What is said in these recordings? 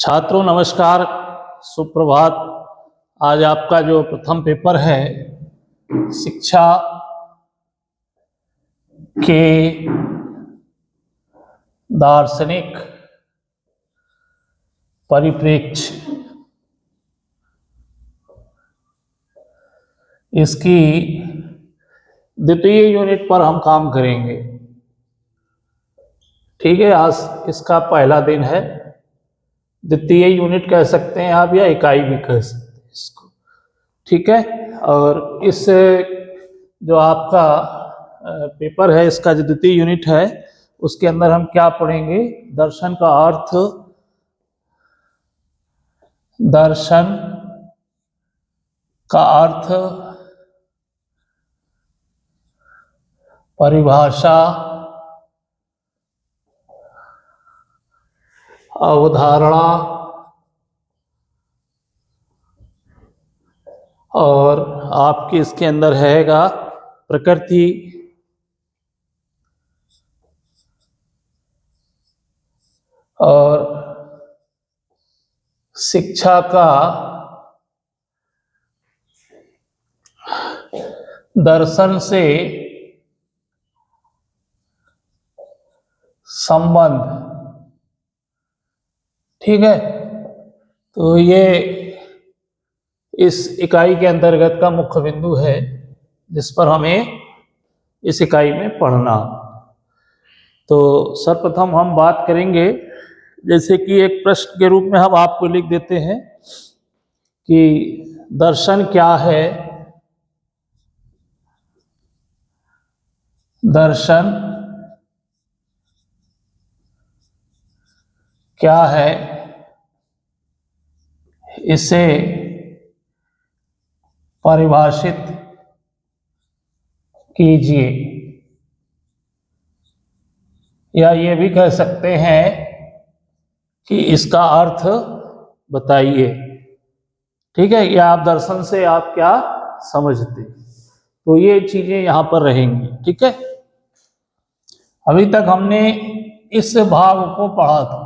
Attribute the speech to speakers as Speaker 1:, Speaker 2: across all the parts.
Speaker 1: छात्रों नमस्कार, सुप्रभात। आज आपका जो प्रथम पेपर है शिक्षा के दार्शनिक परिप्रेक्ष्य, इसकी द्वितीय यूनिट पर हम काम करेंगे। ठीक है, आज इसका पहला दिन है। द्वितीय यूनिट कह सकते हैं आप या इकाई भी कह सकते हैं इसको। ठीक है, और इस जो आपका पेपर है, इसका जो द्वितीय यूनिट है उसके अंदर हम क्या पढ़ेंगे? दर्शन का अर्थ, दर्शन का अर्थ, परिभाषा, अवधारणा और आपके इसके अंदर हैगा प्रकृति और शिक्षा का दर्शन से संबंध। ठीक है, तो ये इस इकाई के अंतर्गत का मुख्य बिंदु है जिस पर हमें इस इकाई में पढ़ना। तो सर्वप्रथम हम बात करेंगे, जैसे कि एक प्रश्न के रूप में हम आपको लिख देते हैं कि दर्शन क्या है। दर्शन क्या है, इसे परिभाषित कीजिए, या ये भी कह सकते हैं कि इसका अर्थ बताइए। ठीक है, या आप दर्शन से आप क्या समझते, तो ये चीजें यहां पर रहेंगी। ठीक है, अभी तक हमने इस भाग को पढ़ा था,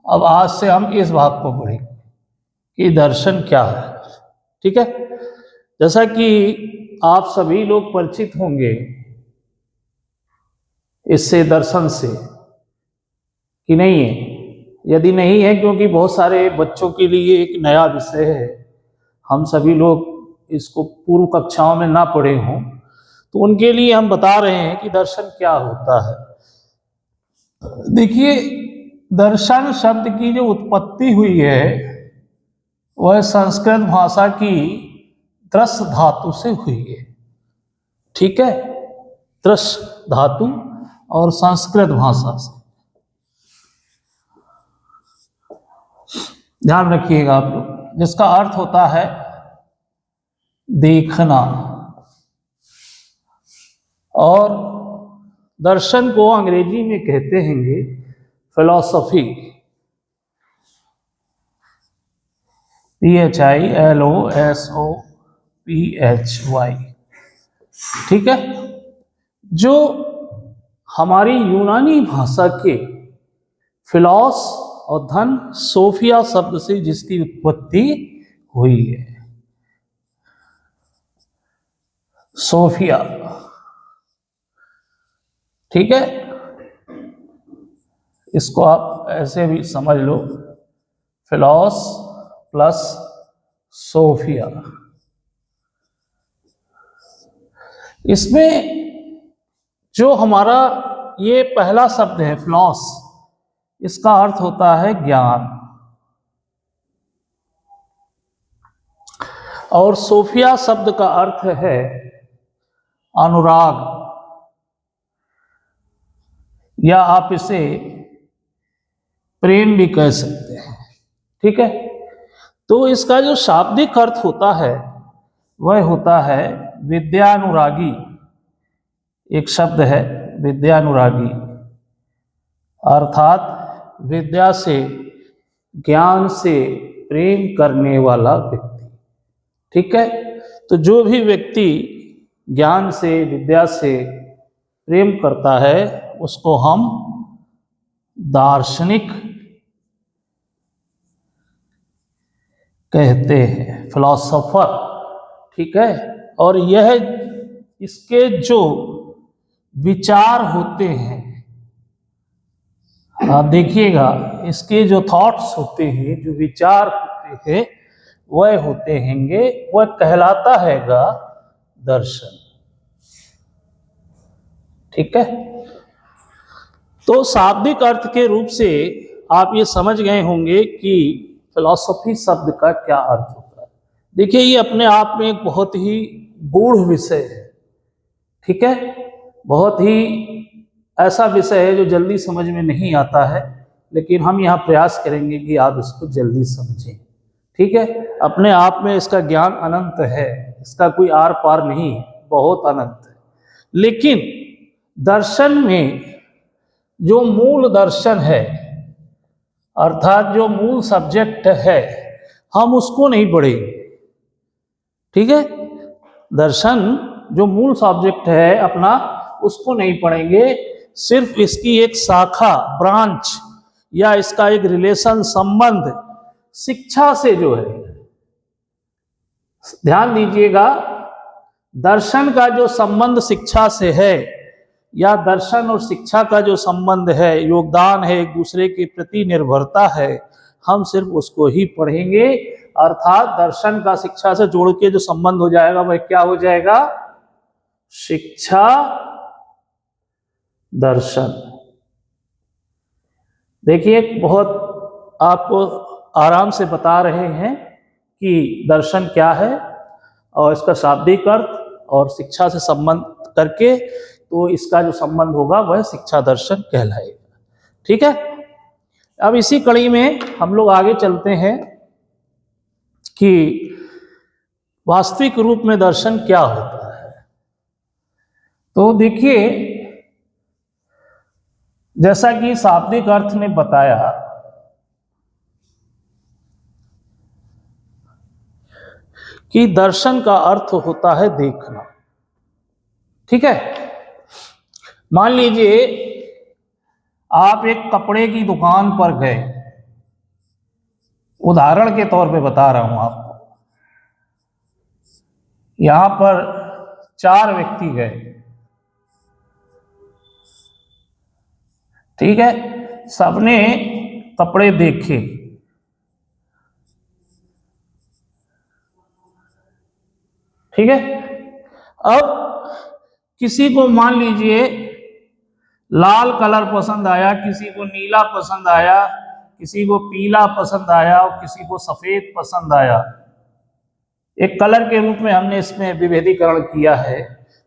Speaker 1: अब आज से हम इस भाग को पढ़ेंगे कि दर्शन क्या है। ठीक है, जैसा कि आप सभी लोग परिचित होंगे इससे, दर्शन से, कि नहीं है? यदि नहीं है, क्योंकि बहुत सारे बच्चों के लिए एक नया विषय है, हम सभी लोग इसको पूर्व कक्षाओं में ना पढ़े हों, तो उनके लिए हम बता रहे हैं कि दर्शन क्या होता है। देखिए, दर्शन शब्द की जो उत्पत्ति हुई है वह संस्कृत भाषा की दृश धातु से हुई है। ठीक है, दृश धातु और संस्कृत भाषा से, ध्यान रखिएगा आप लोग, जिसका अर्थ होता है देखना। और दर्शन को अंग्रेजी में कहते हैं फिलॉसफी, PHILOSOPHY। ठीक है, जो हमारी यूनानी भाषा के फिलॉस और धन सोफिया शब्द से जिसकी उत्पत्ति हुई है। सोफिया, ठीक है, इसको आप ऐसे भी समझ लो, फिलॉस प्लस सोफिया। इसमें जो हमारा ये पहला शब्द है फिलॉस, इसका अर्थ होता है ज्ञान, और सोफिया शब्द का अर्थ है अनुराग, या आप इसे प्रेम भी कह सकते हैं। ठीक है, तो इसका जो शाब्दिक अर्थ होता है वह होता है विद्यानुरागी। एक शब्द है विद्यानुरागी, अर्थात विद्या से, ज्ञान से प्रेम करने वाला व्यक्ति। ठीक है, तो जो भी व्यक्ति ज्ञान से, विद्या से प्रेम करता है उसको हम दार्शनिक कहते हैं, फिलोसोफर। ठीक है, और यह इसके जो विचार होते हैं, आप देखिएगा, इसके जो थॉट्स होते हैं, जो विचार होते हैं, वह होते हैंगे, वह कहलाता हैगा दर्शन। ठीक है, तो शाब्दिक अर्थ के रूप से आप ये समझ गए होंगे कि फिलॉसफी शब्द का क्या अर्थ होता है। देखिए, ये अपने आप में एक बहुत ही गूढ़ विषय है। ठीक है, बहुत ही ऐसा विषय है जो जल्दी समझ में नहीं आता है, लेकिन हम यहाँ प्रयास करेंगे कि आप इसको जल्दी समझें। ठीक है, अपने आप में इसका ज्ञान अनंत है, इसका कोई आर पार नहीं है, बहुत अनंत है। लेकिन दर्शन में जो मूल दर्शन है, अर्थात जो मूल सब्जेक्ट है, हम उसको नहीं पढ़ेंगे। ठीक है, दर्शन जो मूल सब्जेक्ट है अपना, उसको नहीं पढ़ेंगे, सिर्फ इसकी एक शाखा, ब्रांच, या इसका एक रिलेशन, संबंध शिक्षा से जो है। ध्यान दीजिएगा, दर्शन का जो संबंध शिक्षा से है, या दर्शन और शिक्षा का जो संबंध है, योगदान है, एक दूसरे के प्रति निर्भरता है, हम सिर्फ उसको ही पढ़ेंगे। अर्थात दर्शन का शिक्षा से जोड़ के जो संबंध हो जाएगा वह क्या हो जाएगा? शिक्षा दर्शन। देखिए, बहुत आपको आराम से बता रहे हैं कि दर्शन क्या है और इसका शाब्दिक अर्थ, और शिक्षा से संबंध करके तो इसका जो संबंध होगा वह शिक्षा दर्शन कहलाएगा। ठीक है, अब इसी कड़ी में हम लोग आगे चलते हैं कि वास्तविक रूप में दर्शन क्या होता है। तो देखिए, जैसा कि शाब्दिक अर्थ ने बताया कि दर्शन का अर्थ होता है देखना। ठीक है, मान लीजिए आप एक कपड़े की दुकान पर गए, उदाहरण के तौर पे बता रहा हूं आपको। यहां पर 4 व्यक्ति गए। ठीक है, सबने कपड़े देखे। ठीक है, अब किसी को मान लीजिए लाल कलर पसंद आया, किसी को नीला पसंद आया, किसी को पीला पसंद आया और किसी को सफेद पसंद आया। एक कलर के रूप में हमने इसमें विभेदीकरण किया है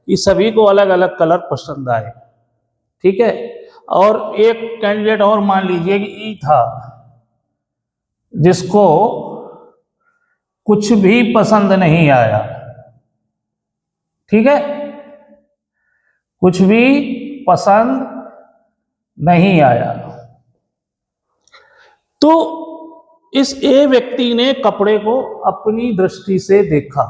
Speaker 1: कि सभी को अलग अलग कलर पसंद आए। ठीक है, और एक कैंडिडेट और मान लीजिए कि ई था, जिसको कुछ भी पसंद नहीं आया। ठीक है, कुछ भी पसंद नहीं आया। तो इस ए व्यक्ति ने कपड़े को अपनी दृष्टि से देखा,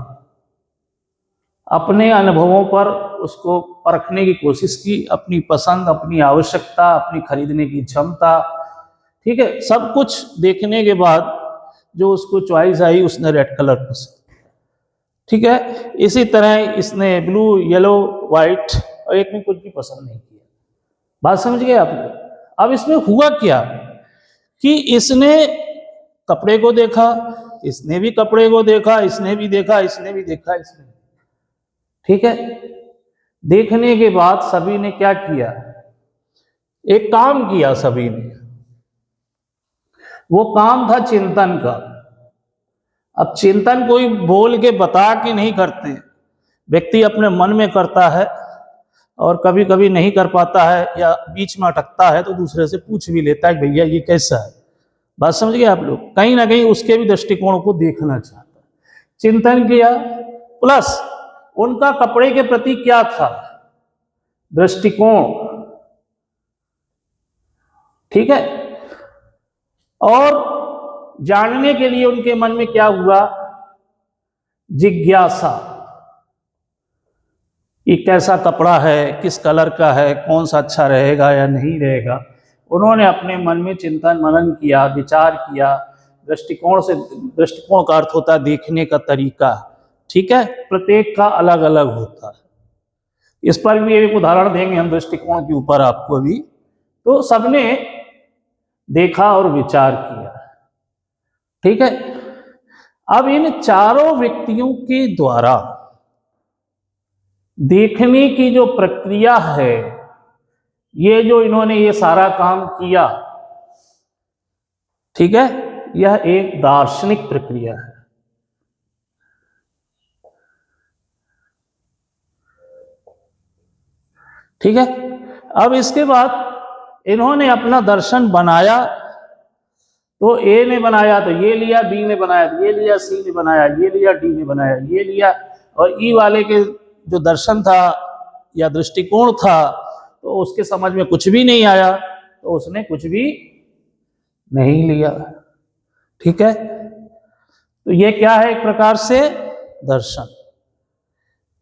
Speaker 1: अपने अनुभवों पर उसको परखने की कोशिश की, अपनी पसंद, अपनी आवश्यकता, अपनी खरीदने की क्षमता। ठीक है, सब कुछ देखने के बाद जो उसको चॉइस आई, उसने रेड कलर पसंद। ठीक है, इसी तरह इसने ब्लू, येलो, व्हाइट, और एक में कुछ भी पसंद नहीं किया। बात समझ गए आप लोग? अब इसमें हुआ क्या कि इसने कपड़े को देखा, इसने भी कपड़े को देखा, इसने भी देखा, इसने भी देखा, इसने। ठीक है, देखने के बाद सभी ने क्या किया? एक काम किया सभी ने। वो काम था चिंतन का। अब चिंतन कोई बोल के बता के नहीं करते, व्यक्ति अपने मन में करता है, और कभी कभी नहीं कर पाता है या बीच में अटकता है तो दूसरे से पूछ भी लेता है कि भैया ये कैसा है। बात समझ गए आप लोग? कहीं ना कहीं उसके भी दृष्टिकोण को देखना चाहता है। चिंतन किया, प्लस उनका कपड़े के प्रति क्या था? दृष्टिकोण। ठीक है, और जानने के लिए उनके मन में क्या हुआ? जिज्ञासा, कि कैसा कपड़ा है, किस कलर का है, कौन सा अच्छा रहेगा या नहीं रहेगा। उन्होंने अपने मन में चिंतन मनन किया, विचार किया, दृष्टिकोण का अर्थ होता है देखने का तरीका, ठीक है, प्रत्येक का अलग अलग होता है। इस पर भी एक उदाहरण देंगे हम दृष्टिकोण के ऊपर आपको भी। तो सबने देखा और विचार किया, ठीक है। अब इन चारों व्यक्तियों के द्वारा देखने की जो प्रक्रिया है, ये जो इन्होंने ये सारा काम किया, ठीक है, यह एक दार्शनिक प्रक्रिया है। ठीक है। अब इसके बाद इन्होंने अपना दर्शन बनाया, तो ए ने बनाया तो ये लिया, बी ने बनाया तो ये लिया, सी ने बनाया ये लिया, डी ने बनाया ये लिया, और ई वाले के जो दर्शन था या दृष्टिकोण था, तो उसके समझ में कुछ भी नहीं आया, तो उसने कुछ भी नहीं लिया, ठीक है। तो ये क्या है? एक प्रकार से दर्शन।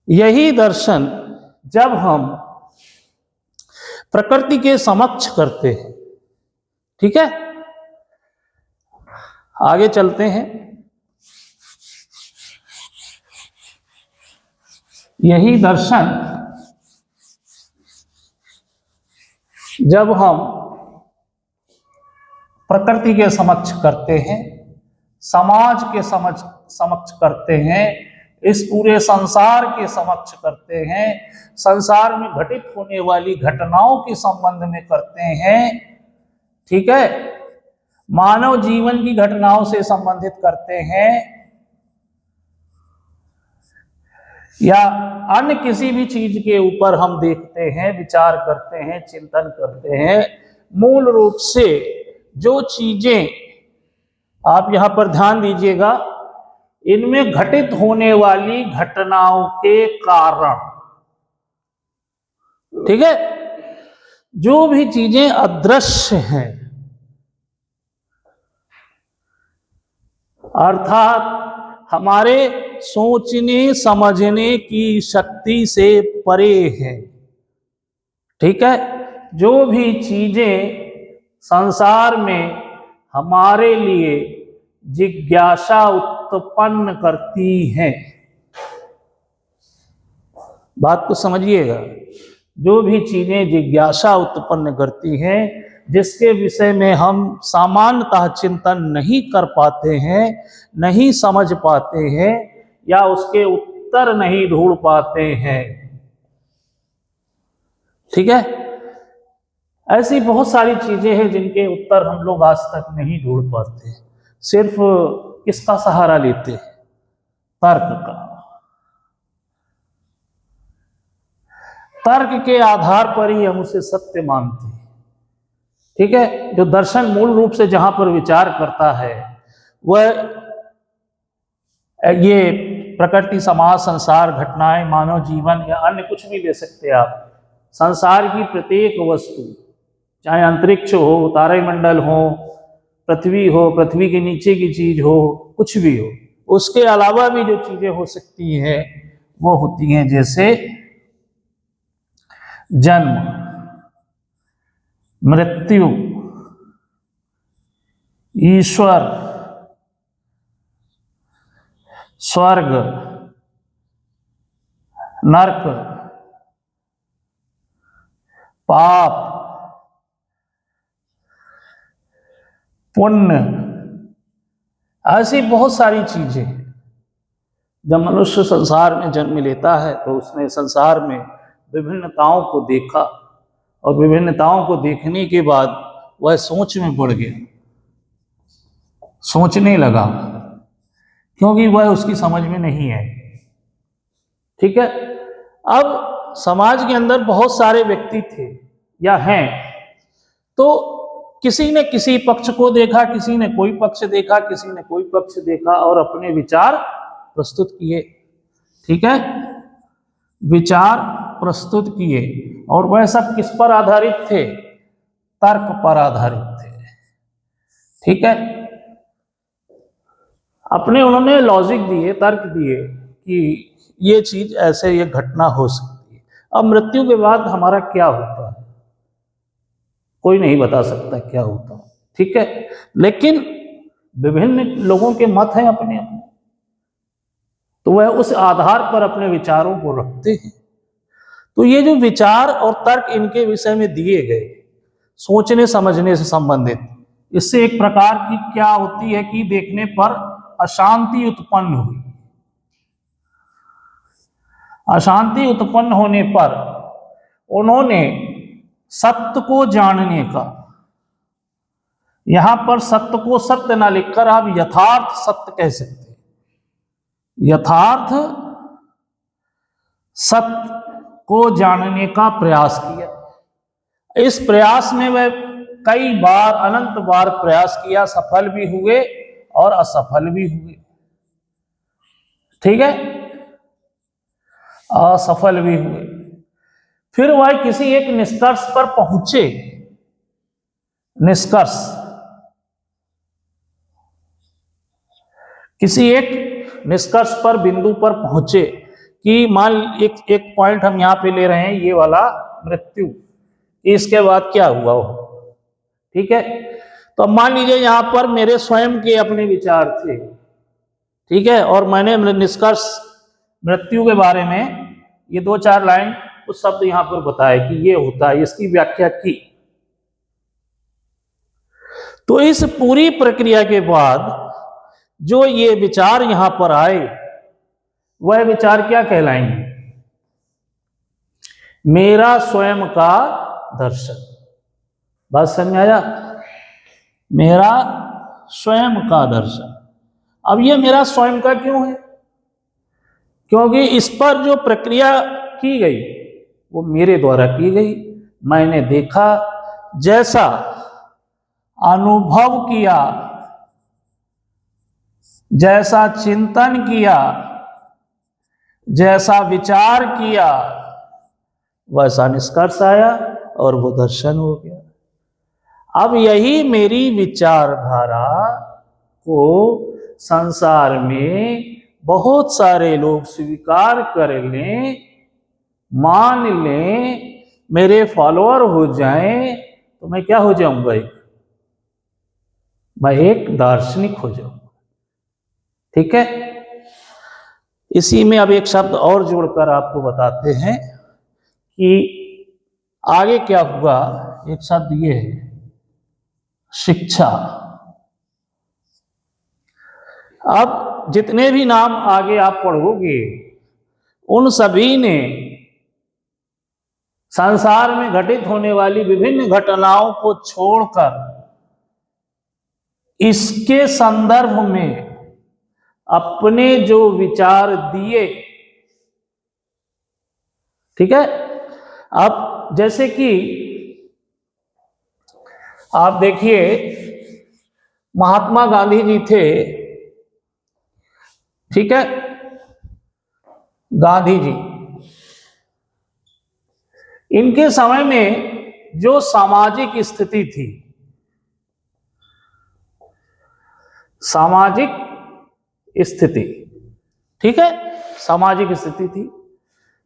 Speaker 1: यही दर्शन जब हम प्रकृति के समक्ष करते हैं, ठीक है, आगे चलते हैं। यही दर्शन जब हम प्रकृति के समक्ष करते हैं, समाज के समक्ष करते हैं, इस पूरे संसार के समक्ष करते हैं, संसार में घटित होने वाली घटनाओं के संबंध में करते हैं, ठीक है, मानव जीवन की घटनाओं से संबंधित करते हैं, या अन्य किसी भी चीज के ऊपर हम देखते हैं, विचार करते हैं, चिंतन करते हैं, मूल रूप से जो चीजें, आप यहां पर ध्यान दीजिएगा, इनमें घटित होने वाली घटनाओं के कारण, ठीक है, जो भी चीजें अदृश्य हैं, अर्थात हमारे सोचने समझने की शक्ति से परे है, ठीक है, जो भी चीजें संसार में हमारे लिए जिज्ञासा उत्पन्न करती हैं, बात को समझिएगा, जो भी चीजें जिज्ञासा उत्पन्न करती हैं, जिसके विषय में हम सामान्यतः चिंतन नहीं कर पाते हैं, नहीं समझ पाते हैं, या उसके उत्तर नहीं ढूंढ पाते हैं, ठीक है, ऐसी बहुत सारी चीजें हैं जिनके उत्तर हम लोग आज तक नहीं ढूंढ पाते, सिर्फ किसका सहारा लेते हैं? तर्क का। तर्क के आधार पर ही हम उसे सत्य मानते हैं, ठीक है। जो दर्शन मूल रूप से जहां पर विचार करता है, वह ये प्रकृति, समाज, संसार, घटनाएं, मानव जीवन या अन्य कुछ भी ले सकते हैं आप, संसार की प्रत्येक वस्तु, चाहे अंतरिक्ष हो, तारामंडल हो, पृथ्वी हो, पृथ्वी के नीचे की चीज हो, कुछ भी हो, उसके अलावा भी जो चीजें हो सकती हैं वो होती हैं, जैसे जन्म, मृत्यु, ईश्वर, स्वर्ग, नरक, पाप, पुण्य, ऐसी बहुत सारी चीजें। जब मनुष्य संसार में जन्म लेता है तो उसने संसार में विभिन्नताओं को देखा, और विभिन्नताओं को देखने के बाद वह सोच में पड़ गया, सोचने लगा, क्योंकि वह उसकी समझ में नहीं है, ठीक है। अब समाज के अंदर बहुत सारे व्यक्ति थे या हैं, तो किसी ने किसी पक्ष को देखा, किसी ने कोई पक्ष देखा, किसी ने कोई पक्ष देखा, और अपने विचार प्रस्तुत किए, ठीक है, विचार प्रस्तुत किए, और वह सब किस पर आधारित थे? तर्क पर आधारित थे, ठीक है। अपने उन्होंने लॉजिक दिए, तर्क दिए कि ये चीज ऐसे, ये घटना हो सकती है। अब मृत्यु के बाद हमारा क्या होता है, कोई नहीं बता सकता क्या होता है, ठीक है, लेकिन विभिन्न लोगों के मत हैं अपने अपने, तो वह उस आधार पर अपने विचारों को रखते हैं। तो ये जो विचार और तर्क इनके विषय में दिए गए, सोचने समझने से संबंधित, इससे एक प्रकार की क्या होती है कि देखने पर अशांति उत्पन्न हुई। अशांति उत्पन्न होने पर उन्होंने सत्य को जानने का, यहां पर सत्य को सत्य ना लिखकर आप यथार्थ सत्य कह सकते हैं, यथार्थ सत्य को जानने का प्रयास किया। इस प्रयास में वह कई बार, अनंत बार प्रयास किया, सफल भी हुए और असफल भी हुए, ठीक है, असफल भी हुए। फिर वह किसी एक निष्कर्ष पर पहुंचे, निष्कर्ष, किसी एक निष्कर्ष पर, बिंदु पर पहुंचे कि मान एक पॉइंट हम यहां पे ले रहे हैं, ये वाला मृत्यु, इसके बाद क्या हुआ हो, ठीक है। तो अब मान लीजिए यहां पर मेरे स्वयं के अपने विचार थे, ठीक है, और मैंने निष्कर्ष मृत्यु के बारे में ये 2-4 लाइन कुछ शब्द यहां पर बताए कि ये होता है, इसकी व्याख्या की। तो इस पूरी प्रक्रिया के बाद जो ये विचार यहां पर आए, वह विचार क्या कहलाएंगे? मेरा स्वयं का दर्शन। बात समझ में आया? मेरा स्वयं का दर्शन। अब ये मेरा स्वयं का क्यों है? क्योंकि इस पर जो प्रक्रिया की गई वो मेरे द्वारा की गई। मैंने देखा, जैसा अनुभव किया, जैसा चिंतन किया, जैसा विचार किया, वैसा निष्कर्ष आया और वो दर्शन हो गया। अब यही मेरी विचारधारा को संसार में बहुत सारे लोग स्वीकार कर लें, मान लें, मेरे फॉलोअर हो जाएं, तो मैं क्या हो जाऊंगा? मैं एक दार्शनिक हो जाऊंगा, ठीक है। इसी में अब एक शब्द और जोड़कर आपको बताते हैं कि आगे क्या हुआ। एक शब्द ये है, शिक्षा। अब जितने भी नाम आगे आप पढ़ोगे, उन सभी ने संसार में घटित होने वाली विभिन्न घटनाओं को छोड़कर इसके संदर्भ में अपने जो विचार दिए, ठीक है। अब जैसे कि आप देखिए, महात्मा गांधी जी थे, ठीक है, गांधी जी, इनके समय में जो सामाजिक स्थिति थी, सामाजिक स्थिति, ठीक है, सामाजिक स्थिति थी,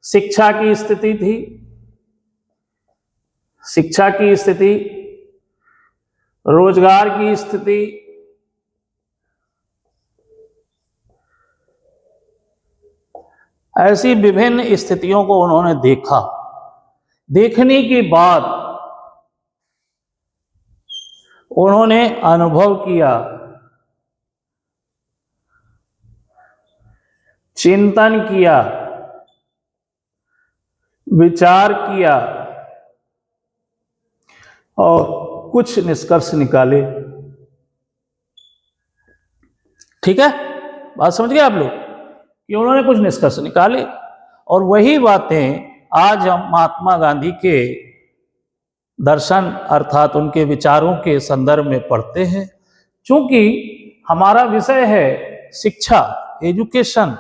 Speaker 1: शिक्षा की स्थिति थी, शिक्षा की स्थिति, रोजगार की स्थिति, ऐसी विभिन्न स्थितियों को उन्होंने देखा। देखने के बाद उन्होंने अनुभव किया, चिंतन किया, विचार किया और कुछ निष्कर्ष निकाले, ठीक है। बात समझ गए आप लोग कि उन्होंने कुछ निष्कर्ष निकाले, और वही बातें आज हम महात्मा गांधी के दर्शन अर्थात उनके विचारों के संदर्भ में पढ़ते हैं। क्योंकि हमारा विषय है शिक्षा, एजुकेशन,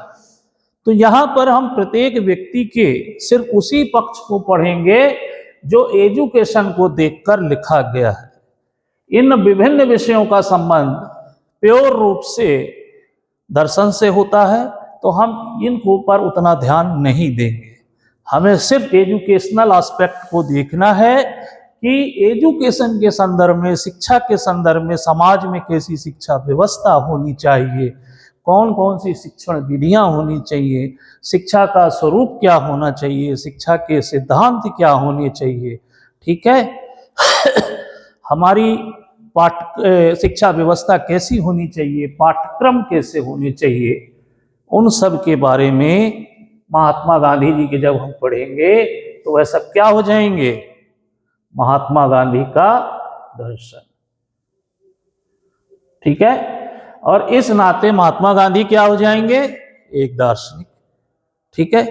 Speaker 1: तो यहाँ पर हम प्रत्येक व्यक्ति के सिर्फ उसी पक्ष को पढ़ेंगे जो एजुकेशन को देखकर लिखा गया है। इन विभिन्न विषयों का संबंध प्योर रूप से दर्शन से होता है, तो हम इनको पर उतना ध्यान नहीं देंगे। हमें सिर्फ एजुकेशनल एस्पेक्ट को देखना है कि एजुकेशन के संदर्भ में, शिक्षा के संदर्भ में समाज में कैसी शिक्षा व्यवस्था होनी चाहिए, कौन कौन सी शिक्षण विधियां होनी चाहिए, शिक्षा का स्वरूप क्या होना चाहिए, शिक्षा के सिद्धांत क्या होने चाहिए, ठीक है। हमारी शिक्षा व्यवस्था कैसी होनी चाहिए, पाठ्यक्रम कैसे होने चाहिए, उन सब के बारे में महात्मा गांधी जी के जब हम पढ़ेंगे तो वह सब क्या हो जाएंगे, महात्मा गांधी का दर्शन, ठीक है। और इस नाते महात्मा गांधी क्या हो जाएंगे, एक दार्शनिक, ठीक है।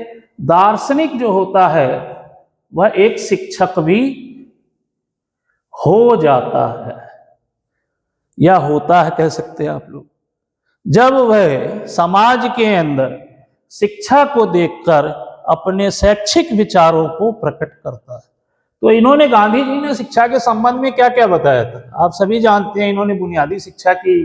Speaker 1: दार्शनिक जो होता है वह एक शिक्षक भी हो जाता है, या होता है कह सकते हैं आप लोग, जब वह समाज के अंदर शिक्षा को देखकर अपने शैक्षिक विचारों को प्रकट करता है। तो इन्होंने, गांधी जी ने शिक्षा के संबंध में क्या क्या बताया था, आप सभी जानते हैं। इन्होंने बुनियादी शिक्षा की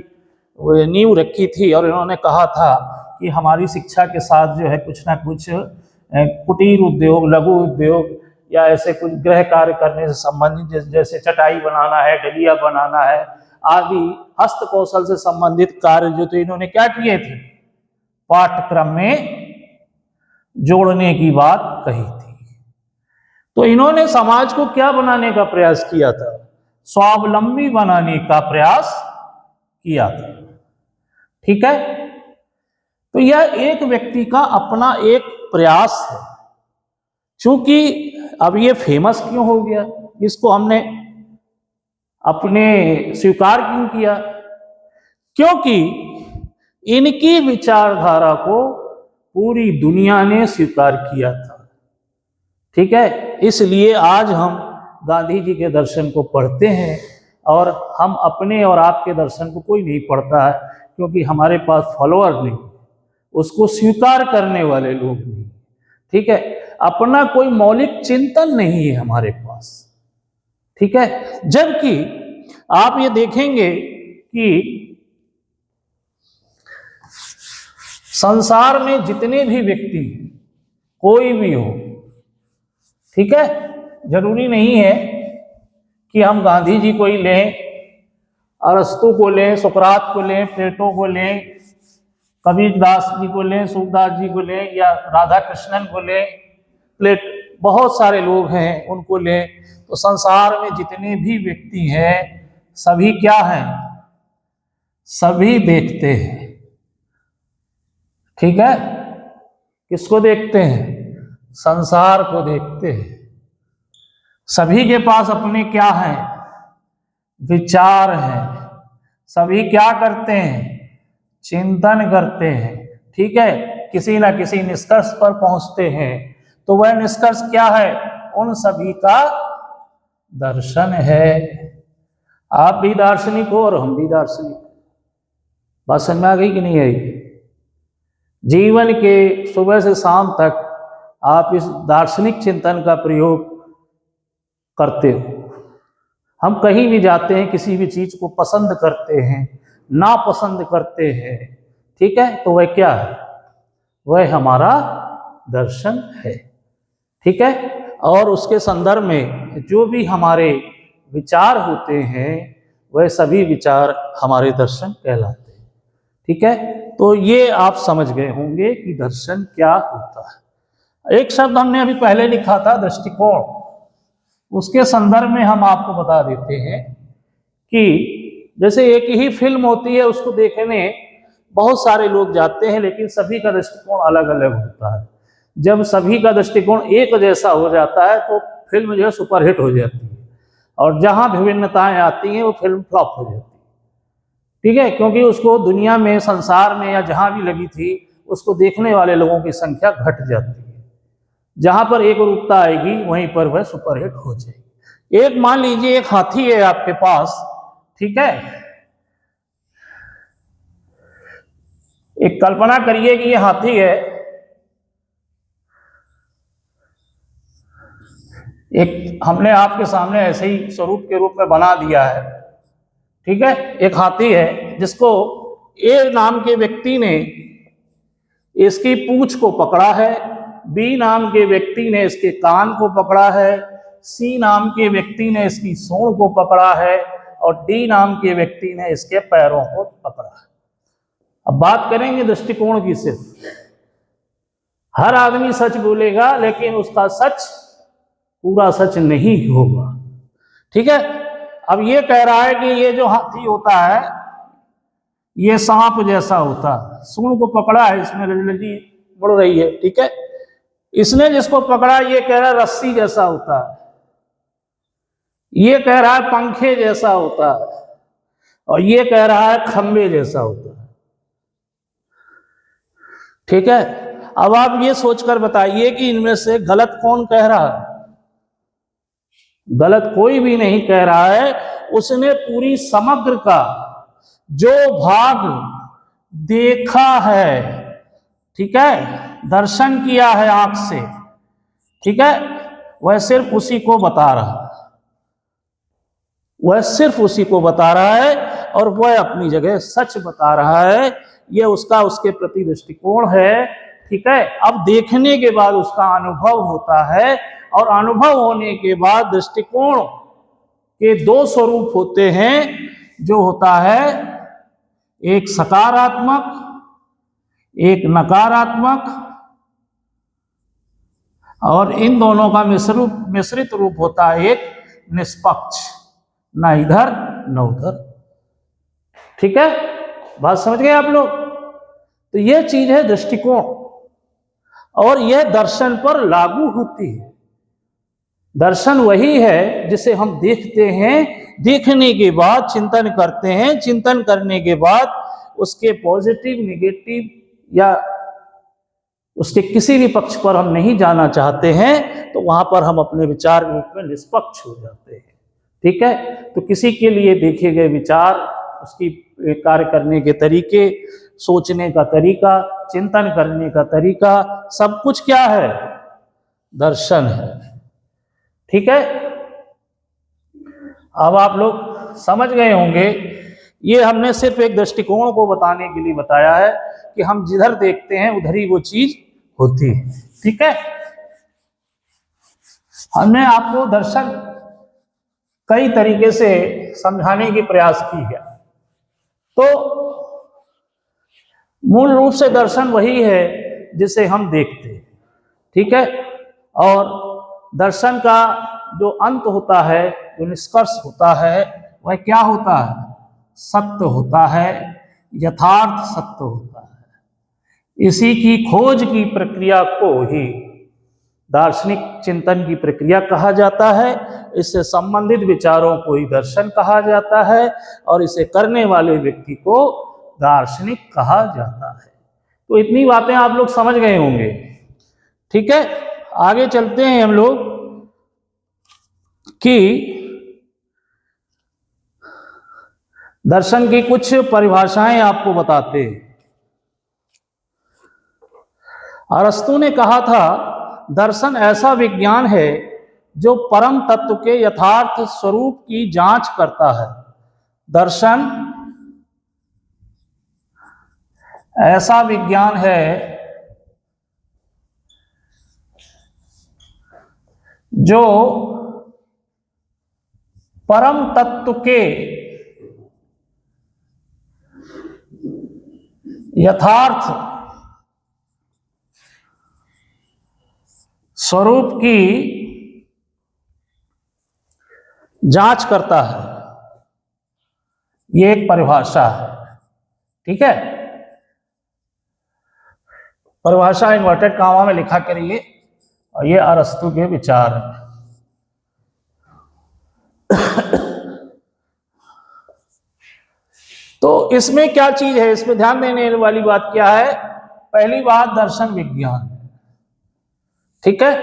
Speaker 1: नींव रखी थी और इन्होंने कहा था कि हमारी शिक्षा के साथ जो है कुछ ना कुछ कुटीर उद्योग, लघु उद्योग या ऐसे कुछ गृह कार्य करने से संबंधित, जैसे चटाई बनाना है, डलिया बनाना है आदि हस्त कौशल से संबंधित कार्य जो तो इन्होंने क्या किए थे, पाठ्यक्रम में जोड़ने की बात कही थी। तो इन्होंने समाज को क्या बनाने का प्रयास किया था, स्वावलंबी बनाने का प्रयास किया था, ठीक है। तो यह एक व्यक्ति का अपना एक प्रयास है। चूंकि अब ये फेमस क्यों हो गया, इसको हमने अपने स्वीकार क्यों किया, क्योंकि इनकी विचारधारा को पूरी दुनिया ने स्वीकार किया था, ठीक है। इसलिए आज हम गांधी जी के दर्शन को पढ़ते हैं और हम अपने और आपके दर्शन को कोई नहीं पढ़ता है, क्योंकि हमारे पास फॉलोअर नहीं, उसको स्वीकार करने वाले लोग नहीं, ठीक है। अपना कोई मौलिक चिंतन नहीं है हमारे पास, ठीक है। जबकि आप ये देखेंगे कि संसार में जितने भी व्यक्ति, कोई भी हो, ठीक है, जरूरी नहीं है कि हम गांधी जी को ही लें, अरस्तु को लें, सुकरात को लें, प्लेटो को लें, कबीरदास जी को लें, सूरदास जी को लें, या राधा कृष्णन को लें, बहुत सारे लोग हैं उनको लें। तो संसार में जितने भी व्यक्ति हैं सभी क्या हैं, सभी देखते हैं, ठीक है। किसको देखते हैं, संसार को देखते हैं। सभी के पास अपने क्या हैं, विचार हैं, सभी क्या करते हैं, चिंतन करते हैं, ठीक है, किसी ना किसी निष्कर्ष पर पहुंचते हैं। तो वह निष्कर्ष क्या है, उन सभी का दर्शन है। आप भी दार्शनिक हो और हम भी दार्शनिक। बात समझ में आ गई कि नहीं आई? जीवन के सुबह से शाम तक आप इस दार्शनिक चिंतन का प्रयोग करते हो। हम कहीं भी जाते हैं, किसी भी चीज को पसंद करते हैं, नापसंद करते हैं, ठीक है, तो वह क्या है, वह हमारा दर्शन है, ठीक है। और उसके संदर्भ में जो भी हमारे विचार होते हैं वह सभी विचार हमारे दर्शन कहलाते हैं, ठीक है। तो ये आप समझ गए होंगे कि दर्शन क्या होता है। एक शब्द हमने अभी पहले लिखा था, दृष्टिकोण, उसके संदर्भ में हम आपको बता देते हैं कि जैसे एक ही फिल्म होती है, उसको देखने बहुत सारे लोग जाते हैं, लेकिन सभी का दृष्टिकोण अलग अलग होता है। जब सभी का दृष्टिकोण एक जैसा हो जाता है तो फिल्म जो है सुपरहिट हो जाती है, और जहां विभिन्नताएं आती हैं वो फिल्म फ्लॉप हो जाती है, ठीक है, क्योंकि उसको दुनिया में, संसार में या जहां भी लगी थी, उसको देखने वाले लोगों की संख्या घट जाती है। जहां पर एक रूपता आएगी वहीं पर वह सुपरहिट हो जाएगी। एक मान लीजिए एक हाथी है आपके पास, ठीक है, एक कल्पना करिए कि ये हाथी है, एक हमने आपके सामने ऐसे ही स्वरूप के रूप में बना दिया है, ठीक है। एक हाथी है जिसको ए नाम के व्यक्ति ने इसकी पूंछ को पकड़ा है, बी नाम के व्यक्ति ने इसके कान को पकड़ा है, सी नाम के व्यक्ति ने इसकी सूंड को पकड़ा है और डी नाम के व्यक्ति ने इसके पैरों को पकड़ा है। अब बात करेंगे दृष्टिकोण की। सिर्फ हर आदमी सच बोलेगा लेकिन उसका सच पूरा सच नहीं होगा। ठीक है। अब ये कह रहा है कि ये जो हाथी होता है ये सांप जैसा होता है, सूंड को पकड़ा है, इसमें रजलजी मुड़ रही है। ठीक है। इसने जिसको पकड़ा ये कह रहा है रस्सी जैसा होता है, ये कह रहा है पंखे जैसा होता है, और ये कह रहा है खंबे जैसा होता है। ठीक है। अब आप ये सोचकर बताइए कि इनमें से गलत कौन कह रहा है? गलत कोई भी नहीं कह रहा है। उसने पूरी समग्र का जो भाग देखा है, ठीक है, दर्शन किया है आंख से, ठीक है, वह सिर्फ उसी को बता रहा है। वह सिर्फ उसी को बता रहा है और वह अपनी जगह सच बता रहा है। यह उसका उसके प्रति दृष्टिकोण है। ठीक है। अब देखने के बाद उसका अनुभव होता है और अनुभव होने के बाद दृष्टिकोण के दो स्वरूप होते हैं, जो होता है एक सकारात्मक, एक नकारात्मक, और इन दोनों का मिश्रित रूप होता है एक निष्पक्ष, ना इधर न उधर। ठीक है। बात समझ गए आप लोग? तो यह चीज है दृष्टिकोण, और यह दर्शन पर लागू होती है। दर्शन वही है जिसे हम देखते हैं, देखने के बाद चिंतन करते हैं, चिंतन करने के बाद उसके पॉजिटिव, नेगेटिव या उसके किसी भी पक्ष पर हम नहीं जाना चाहते हैं, तो वहां पर हम अपने विचार रूप में निष्पक्ष हो जाते हैं। ठीक है। तो किसी के लिए देखे गए विचार, उसकी कार्य करने के तरीके, सोचने का तरीका, चिंतन करने का तरीका, सब कुछ क्या है? दर्शन है। ठीक है। अब आप लोग समझ गए होंगे। ये हमने सिर्फ एक दृष्टिकोण को बताने के लिए बताया है कि हम जिधर देखते हैं उधर ही वो चीज होती है। ठीक है। हमने आपको दर्शन कई तरीके से समझाने की प्रयास की है। तो मूल रूप से दर्शन वही है जिसे हम देखते हैं। ठीक है। और दर्शन का जो अंत होता है, जो निष्कर्ष होता है, वह क्या होता है? सत्य होता है, यथार्थ सत्य होता है। इसी की खोज की प्रक्रिया को ही दार्शनिक चिंतन की प्रक्रिया कहा जाता है। इससे संबंधित विचारों को ही दर्शन कहा जाता है, और इसे करने वाले व्यक्ति को दार्शनिक कहा जाता है। तो इतनी बातें आप लोग समझ गए होंगे। ठीक है। आगे चलते हैं हम लोग कि दर्शन की कुछ परिभाषाएं आपको बताते हैं। अरस्तु ने कहा था, दर्शन ऐसा विज्ञान है जो परम तत्व के यथार्थ स्वरूप की जांच करता है। दर्शन ऐसा विज्ञान है जो परम तत्व के यथार्थ स्वरूप की जांच करता है। ये एक परिभाषा है। ठीक है। परिभाषा इन्वर्टेड कामा में लिखा करिए, और ये अरस्तु के विचार हैं। तो इसमें क्या चीज है, इसमें ध्यान देने वाली बात क्या है? पहली बात, दर्शन विज्ञान। ठीक है।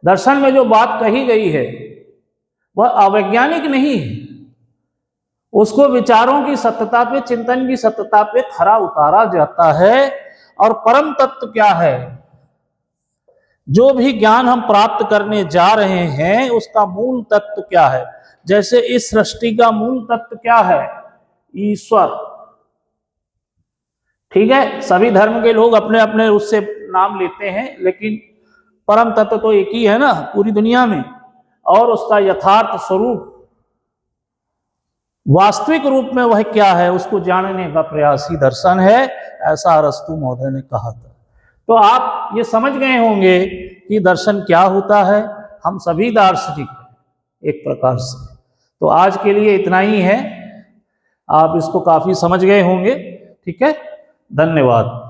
Speaker 1: दर्शन में जो बात कही गई है वह अवैज्ञानिक नहीं है। उसको विचारों की सत्यता पे, चिंतन की सत्यता पे खरा उतारा जाता है। और परम तत्व क्या है? जो भी ज्ञान हम प्राप्त करने जा रहे हैं उसका मूल तत्व क्या है? जैसे इस सृष्टि का मूल तत्व क्या है? ईश्वर। ठीक है। सभी धर्म के लोग अपने अपने उससे नाम लेते हैं, लेकिन परम तत्व तो एक ही है ना पूरी दुनिया में। और उसका यथार्थ स्वरूप वास्तविक रूप में वह क्या है उसको जानने का प्रयास ही दर्शन है, ऐसा अरस्तु महोदय ने कहा था। तो आप ये समझ गए होंगे कि दर्शन क्या होता है। हम सभी दार्शनिक हैं एक प्रकार से। तो आज के लिए इतना ही है, आप इसको काफी समझ गए होंगे। ठीक है, धन्यवाद।